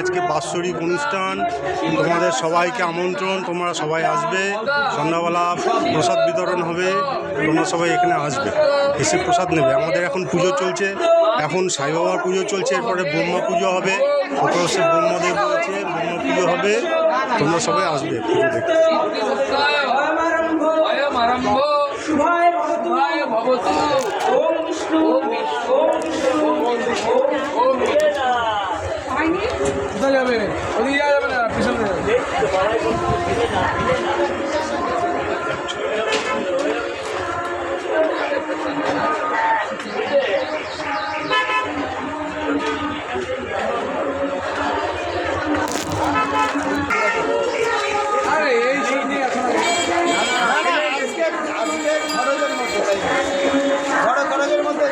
আজকে বাৎসরিক অনুষ্ঠান, তোমাদের সবাইকে আমন্ত্রণ, তোমরা সবাই আসবে। সন্ধ্যাবেলা প্রসাদ বিতরণ হবে, তোমরা সবাই এখানে আসবে, এসে প্রসাদ নেবে। আমাদের এখন পুজো চলছে, এখন সাই বাবার পুজো চলছে, এরপরে ব্রহ্মা পুজো হবে, ওপরে সে ব্রহ্মদেব রয়েছে, ব্রহ্মা পুজো হবে, তোমরা সবাই আসবে পুজো দেখতে। যাবে ওদিকে যাবে না, পিছনে আরে এই সেই এখন খরচের মধ্যে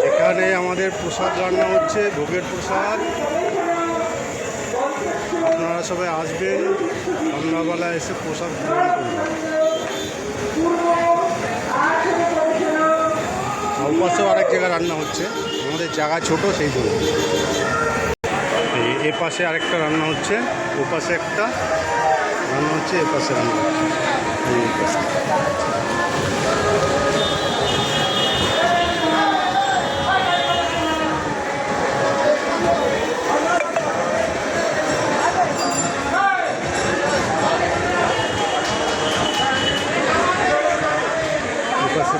এখানে আমাদের প্রসাদ রান্না হচ্ছে, ভোগের প্রসাদ। আপনারা সবাই আসবেন, সন্ধ্যাবেলা এসে প্রসাদ গ্রহণ করবেন। ওপাশেও আরেক জায়গায় রান্না হচ্ছে, আমাদের জায়গা ছোট সেই জন্য। এ পাশে আরেকটা রান্না হচ্ছে, ও পাশে একটা রান্না হচ্ছে, এ পাশে রান্না হচ্ছে, এই পাশে।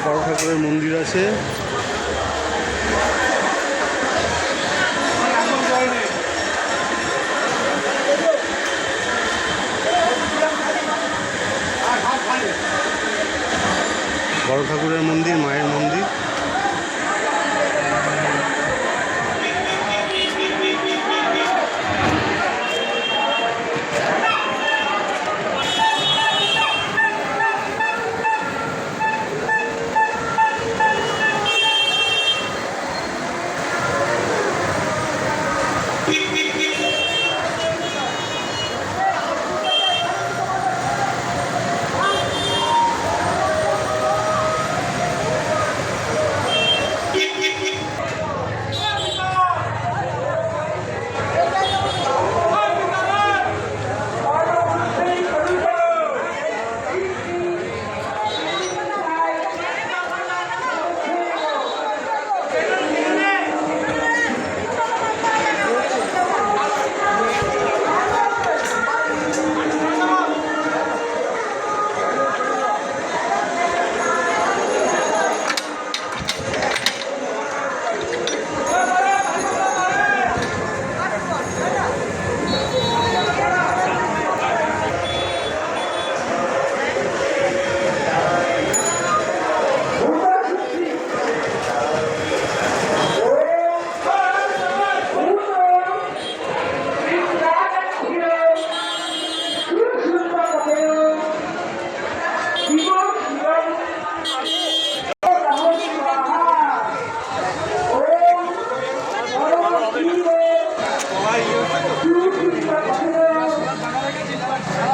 বড় ঠাকুরের মন্দির আছে। বড় ঠাকুরের মন্দির, মায়ের মন্দির।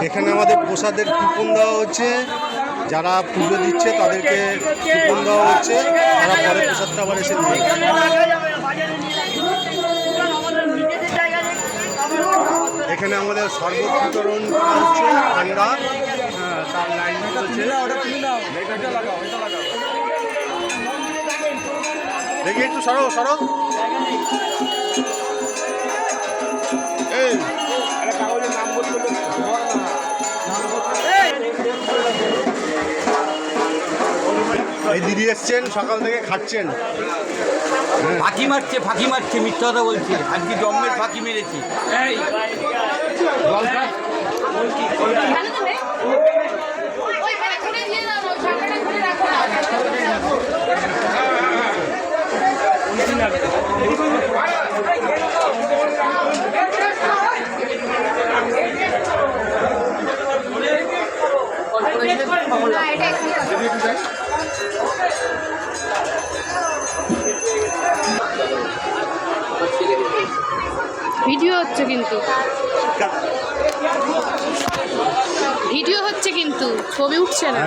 এখানে আমাদের প্রসাদের কুপন দেওয়া হচ্ছে, যারা পুজো দিচ্ছে তাদেরকে কুপন দেওয়া হচ্ছে, তারা পরে প্রসাদটা আবার এসে নিয়ে এখানে আমাদের শরবত বিতরণ করা হচ্ছে, ঠান্ডা, তার লাইন দেখি একটু সরো সরো। এই দিদি এসছেন, সকাল থেকে খাচ্ছেন। ফাঁকি মারছে মিথ্যা কথা বলছে, আজকে জন্মের ফাঁকি মেরেছি। ভিডিও হচ্ছে কিন্তু ভিডিও হচ্ছে কিন্তু ছবি উঠছে না।